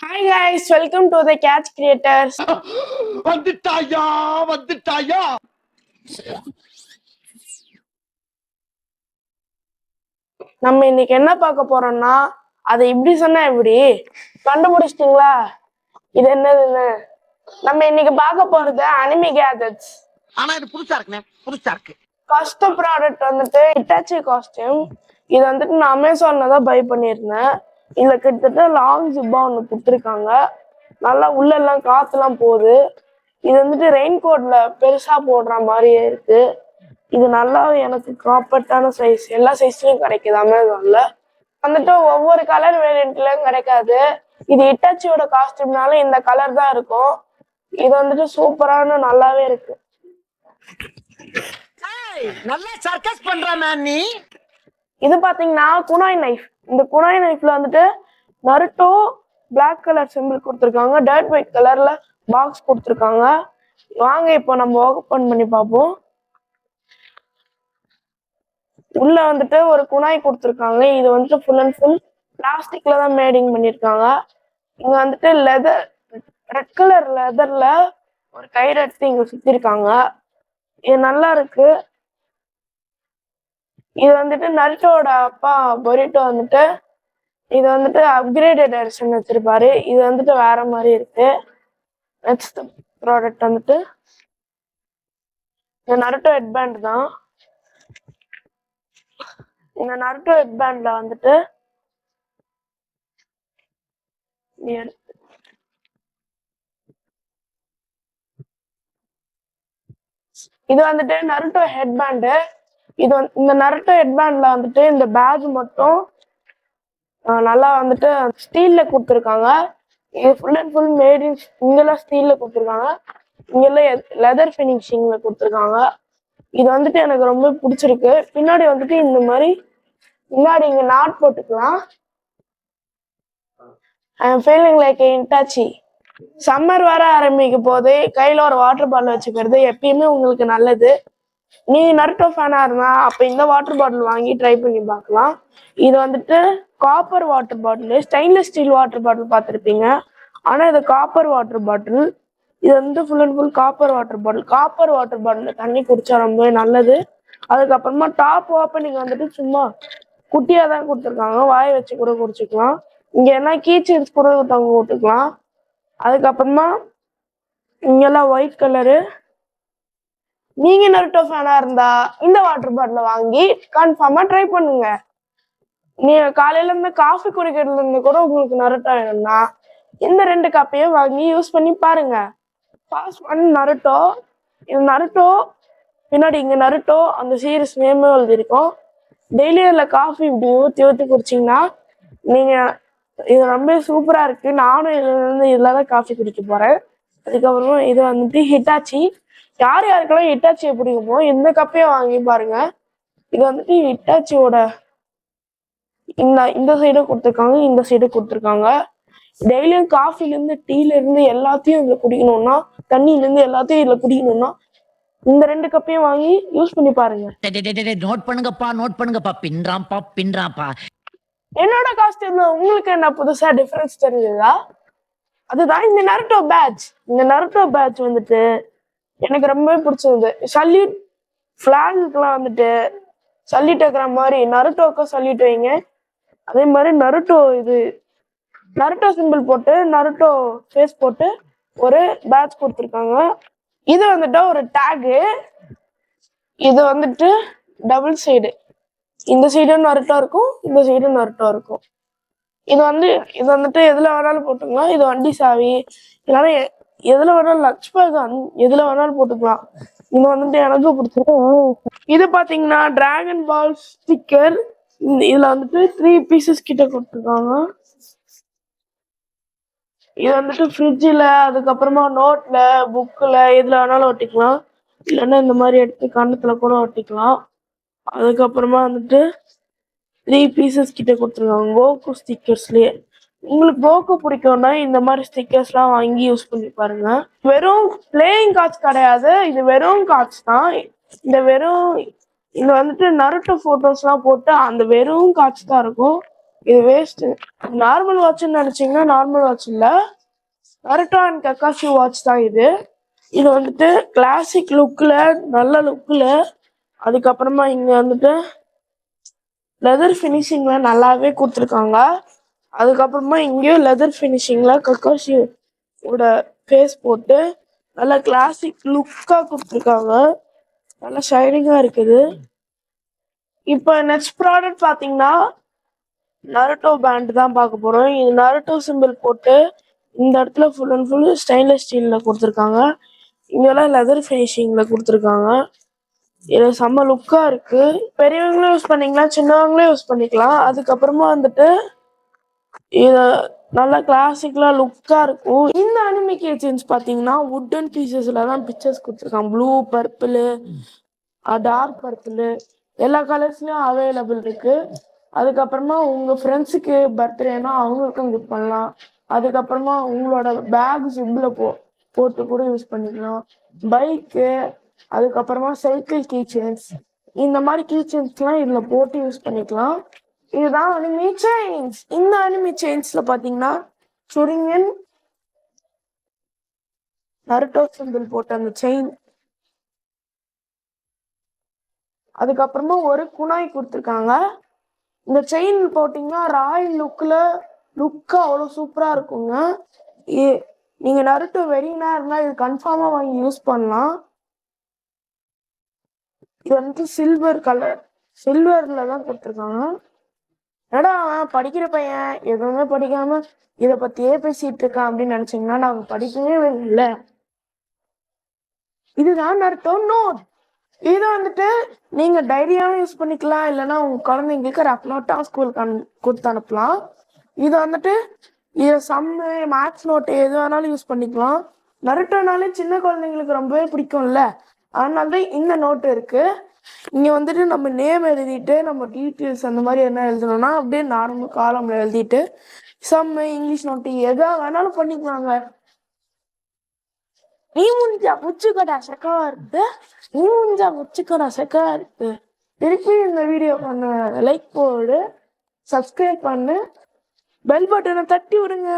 Hi guys, welcome to the Catch Creators. வந்துட்டாயா வந்துட்டாயா. நம்ம இன்னைக்கு என்ன பார்க்க போறோம்னா, அதை இப்படி சொன்னா எப்படி கண்டுபிடிச்சிட்டீங்களா? இது என்னதுன்னு நம்ம இன்னைக்கு பார்க்க போறது அனிமி கேஜெட்ஸ். ஆனா இது புதுசா இருக்குண்ணே, புதுசா இருக்கு. ஃபர்ஸ்ட் ப்ராடக்ட் வந்துட்டு இட்டாச்சி காஸ்டியூம். இது வந்துட்டு நான் அமேசான்ல தான் பை பண்ணியிருந்தேன். இதுல கிட்டத்தட்ட லாங் ஜிப்பா ஒன்று கொடுத்துருக்காங்க. நல்லா உள்ள எல்லாம் காத்துலாம் போகுது. இது வந்துட்டு ரெயின் கோட்ல பெருசா போடுற மாதிரியே இருக்கு. இது நல்லா எனக்கு காம்பேக்டான சைஸ், எல்லா சைஸ்லயும் கிடைக்குது அமேசான்ல. வந்துட்டு ஒவ்வொரு கலர் வேரியன்ட்லயும் கிடைக்காது. இது இட்டாச்சியோட காஸ்டியூம்னால இந்த கலர் தான் இருக்கும். இது வந்துட்டு சூப்பரான நல்லாவே இருக்கு. நல்லா சர்க்கஸ் பண்ற மேன் நீ. இது பாத்தீங்கன்னா குனாய் நைஃப். இந்த குனாய் நைஃப்ல வந்துட்டு நருட்டோ பிளாக் கலர் சிம்பிள் கொடுத்துருக்காங்க, டர்ட் ஒயிட் கலர்ல பாக்ஸ் கொடுத்துருக்காங்க. வாங்க இப்போ நம்ம ஓபன் பண்ணி பார்ப்போம். உள்ள வந்துட்டு ஒரு குனாய் கொடுத்துருக்காங்க. இது வந்துட்டு ஃபுல் அண்ட் ஃபுல் பிளாஸ்டிக்ல தான் மேடிங் பண்ணிருக்காங்க. இங்க வந்துட்டு லெதர், ரெட் கலர் லெதர்ல ஒரு கயிறு எடுத்து இங்க சுத்திருக்காங்க. இது நல்லா இருக்கு. இது வந்துட்டு நருட்டோட அப்பா பொரிட்டோ வந்துட்டு இது வந்துட்டு அப்கிரேடட் எடிஷன் வச்சிருப்பாரு. இது வந்துட்டு வேற மாதிரி இருக்கு. நெக்ஸ்ட் ப்ராடக்ட் வந்துட்டு இந்த நருட்டோ ஹெட்பேண்ட் தான். இந்த நருட்டோ ஹெட்பேண்ட்ல வந்துட்டு இது வந்துட்டு நருட்டோ ஹெட்பேண்டு. இது இந்த நருட்டோ ஹெட்பேண்ட்ல வந்துட்டு இந்த பேட்ச் மட்டும் நல்லா வந்துட்டு ஸ்டீல்ல கொடுத்துருக்காங்க. இது full and full made in, இங்கெல்லாம் ஸ்டீல்ல கொடுத்துருக்காங்க, இங்கெல்லாம் லெதர் ஃபினிஷிங்ல கொடுத்துருக்காங்க. இது வந்துட்டு எனக்கு ரொம்ப பிடிச்சிருக்கு. பின்னாடி வந்துட்டு இந்த மாதிரி முன்னாடி இங்க நாட் போட்டுக்கலாம். I am feeling like Itachi. Summer வர ஆரம்பிக்க போது கையில ஒரு வாட்டர் பாட்டில் வச்சுக்கிறது எப்பயுமே உங்களுக்கு நல்லது. நீ நருட்டோ ஃபேனா இருந்தா அப்ப இந்த வாட்டர் பாட்டில் வாங்கி ட்ரை பண்ணி பார்க்கலாம். இது வந்துட்டு copper water bottle, stainless steel water bottle பார்த்துருப்பீங்க. ஆனா இது காப்பர் வாட்டர் பாட்டில். இது வந்து full and full copper water bottle. Copper water bottle தண்ணி குடிச்சா ரொம்பவே நல்லது. அதுக்கப்புறமா டாப் ஓப்பனிங் வந்துட்டு சும்மா குட்டியா தான் கொடுத்துருக்காங்க, வாய வச்சு கூட குடிச்சுக்கலாம். இங்க என்ன கீச்சன்ஸ் கூட தொங்க விட்டுக்கலாம். அதுக்கப்புறமா இங்கெல்லாம் ஒயிட் கலரு. நீங்க நருட்டோ ஃபேனா இருந்தா இந்த வாட்டர் பாட்டில வாங்கி கன்ஃபார்மா ட்ரை பண்ணுங்க. நீங்க காலையில இருந்து காஃபி குடிக்கிறதுல இருந்து கூட உங்களுக்கு நருட்டோ வேணும்னா இந்த 2 கப்பையும் வாங்கி யூஸ் பண்ணி பாருங்க. First one Naruto. இது நருட்டோ, பின்னாடி இங்க நருட்டோ அந்த சீரீஸ் நேமே எழுதிருக்கும். டெய்லி இதுல காஃபி இப்படி ஊற்றி ஊற்றி குடிச்சிங்கன்னா நீங்க இது ரொம்ப சூப்பரா இருக்கு. நானும் இதுலதான் காஃபி குடிக்க போறேன். அதுக்கப்புறமா இது வந்துட்டு ஹிட்டாச்சி. யார் யாருக்கெல்லாம் ஹிட்டாச்சியை பிடிக்குமோ இந்த கப்பையும் வாங்கி பாருங்க. இது வந்துட்டு ஹிட்டாச்சியோட இந்த சைடும் கொடுத்துருக்காங்க, இந்த சைடும் கொடுத்துருக்காங்க. டெய்லியும் காஃபில இருந்து டீல இருந்து எல்லாத்தையும் இதுல குடிக்கணும்னா, தண்ணியில இருந்து எல்லாத்தையும் இதுல குடிக்கணும்னா இந்த 2 கப்பையும் வாங்கி யூஸ் பண்ணி பாருங்க. நோட் பண்ணுங்கப்பா, நோட் பண்ணுங்கப்பா. பின்றாம்பா பின்றாம்பா. என்னோட காஸ்டியூம்ல உங்களுக்கு என்ன புதுசா டிஃபரன்ஸ் தெரிஞ்சதா? அதுதான் இந்த நருட்டோ பேட்ச். இந்த நருட்டோ பேட்ச் வந்துட்டு எனக்கு ரொம்பவே பிடிச்சிருந்தது. சல்யூட் ஃபிளாகுக்கெல்லாம் வந்துட்டு சல்யூட் வைக்கிற மாதிரி நருட்டோக்கும் சல்யூட் வைங்க. அதே மாதிரி நருட்டோ இது நருட்டோ சிம்பிள் போட்டு நருட்டோ ஃபேஸ் போட்டு ஒரு பேட்ச் கொடுத்துருக்காங்க. இது வந்துட்டு ஒரு டேகு. இது வந்துட்டு டபுள் சைடு. இந்த சைடும் நருட்டோ இருக்கும், இந்த சைடும் நருட்டோ இருக்கும். இது வந்துட்டு எதுல வேணாலும் போட்டுக்கலாம். இது வண்டி சாவி, இல்லைன்னா எதுல வேணாலும் லக்ஸ் பேக் எதுல வேணாலும் போட்டுக்கலாம். இது வந்துட்டு எனக்கு பிடிச்சிருக்கு. இது பாத்தீங்கன்னா டிராகன் பால் ஸ்டிக்கர். இதுல வந்துட்டு 3 பீசஸ் கிட்ட கொடுத்துருக்காங்க. இது வந்துட்டு ஃப்ரிட்ஜில், அதுக்கப்புறமா நோட்ல, புக்கில் எதுல வேணாலும் ஒட்டிக்கலாம். இல்லைன்னா இந்த மாதிரி எடுத்து கண்ணத்துல கூட ஒட்டிக்கலாம். அதுக்கப்புறமா வந்துட்டு 3 பீசஸ் கிட்ட கொடுத்துருக்காங்க கோகு ஸ்டிக்கர்ஸ்லயே. உங்களுக்கு கோகு பிடிக்கும்னா இந்த மாதிரி ஸ்டிக்கர்ஸ்லாம் வாங்கி யூஸ் பண்ணி பாருங்க. வெறும் பிளேயிங் கார்ட்ஸ் கிடையாது, இது வெறும் கார்ட்ஸ் தான். இந்த வந்துட்டு நருட்டோ போட்டோஸ்லாம் போட்டு அந்த வெறும் கார்ட்ஸ் தான் இருக்கும். இது வேஸ்ட். நார்மல் வாட்ச்னு நினைச்சீங்கன்னா நார்மல் வாட்ச் இல்ல, நருட்டோ அண்ட் கக்காஷி வாட்ச் தான் இது. இது வந்துட்டு கிளாசிக் லுக்ல, நல்ல லுக்ல, அதுக்கப்புறமா இங்க வந்துட்டு லெதர் ஃபினிஷிங்ல நல்லாவே கொடுத்துருக்காங்க. அதுக்கப்புறமா இங்கேயும் லெதர் ஃபினிஷிங்ல கக்காஷியோட ஃபேஸ் போட்டு நல்ல கிளாசிக் லுக்கா கொடுத்துருக்காங்க. நல்ல ஷைனிங்கா இருக்குது. இப்போ நெக்ஸ்ட் ப்ராடக்ட் பாத்தீங்கன்னா நருட்டோ பேண்ட் தான் பார்க்க போறோம். இது நருட்டோ சிம்பிள் போட்டு இந்த இடத்துல ஃபுல் அண்ட் ஃபுல் ஸ்டெயின்லெஸ் ஸ்டீல்ல கொடுத்துருக்காங்க. இங்கெல்லாம் லெதர் ஃபினிஷிங்ல கொடுத்துருக்காங்க. இது செம்ம லுக்கா இருக்கு. பெரியவங்களும் யூஸ் பண்ணிக்கலாம், சின்னவங்களும் யூஸ் பண்ணிக்கலாம். அதுக்கப்புறமா வந்துட்டு இது நல்லா கிளாசிக்கலா லுக்கா இருக்கும். இந்த அனிமி கிச்சன்ஸ் பாத்தீங்கன்னா வுட்டன் பீசஸ்ல தான் பிக்சர்ஸ் கொடுத்துருக்காங்க. ப்ளூ, பர்பிள், டார்க் பர்பிள் எல்லா கலர்ஸ்லயும் அவைலபிள் இருக்கு. அதுக்கப்புறமா உங்க ஃப்ரெண்ட்ஸுக்கு பர்த்டேனா அவங்களுக்கும் கிஃப்ட் பண்ணலாம். அதுக்கப்புறமா உங்களோட பேக் ஜிப்ல போட்டு கூட யூஸ் பண்ணிக்கலாம். பைக்கு, அதுக்கப்புறமா சைக்கிள் கீச்செயின்ஸ், இந்த மாதிரி கீச்செயின்ஸ்லாம் இதுல போட்டு யூஸ் பண்ணிக்கலாம். இதுதான் அனிமி செயின்ஸ். இந்த அனிமி செயின்ஸ்ல பாத்தீங்கன்னா சுரிங்கன் நருட்டோ சிம்பிள் போட்ட அந்த செயின், அதுக்கப்புறமா ஒரு குனாய் கொடுத்துருக்காங்க. இந்த செயின் போட்டிங்கன்னா ராயல் லுக்கா அவ்வளோ சூப்பரா இருக்குங்க. நீங்க நருட்டோ வெறினா இருந்தா இது கன்ஃபார்மா வாங்கி யூஸ் பண்ணலாம். இது வந்து சில்வர்ல தான் கொடுத்துருக்காங்க. என்னடா அவன் படிக்கிற பையன் எதுவுமே படிக்காம இதை பத்தியே பேசிட்டு இருக்கான் அப்படின்னு நினைச்சீங்கன்னா நாங்க படிக்கவே இல்லை. இதுதான் நருட்டோ நோட். இதை வந்துட்டு நீங்க டைரியாவும் யூஸ் பண்ணிக்கலாம், இல்லைன்னா உங்க குழந்தைங்களுக்கு ரஃப் நோட்டா ஸ்கூலுக்கு கொடுத்து அனுப்பலாம். இது வந்துட்டு இது சம்மு, மேக்ஸ் நோட்டு எது வேணாலும் யூஸ் பண்ணிக்கலாம். நருட்டோனாலே சின்ன குழந்தைங்களுக்கு ரொம்பவே பிடிக்கும்ல, அதனாலதான் இந்த நோட்டு இருக்கு. இங்க வந்துட்டு நம்ம நேம் எழுதிட்டு நம்ம டீட்டெயில்ஸ் அந்த மாதிரி என்ன எழுதணும்னா அப்படியே நார்மல் காலம்ல எழுதிட்டு சம்மு, இங்கிலீஷ் நோட்டு எதா வேணாலும் பண்ணிக்கலாங்க. நீ முடிஞ்சா முச்சுக்கடா செக்கா இருக்கு, நீ முடிஞ்சா முச்சுக்கடா செக்கா இருக்கு. திருப்பி இந்த வீடியோ பண்ண லைக் போடு, சப்ஸ்கிரைப் பண்ணு, பெல் பட்டனை தட்டி விடுங்க.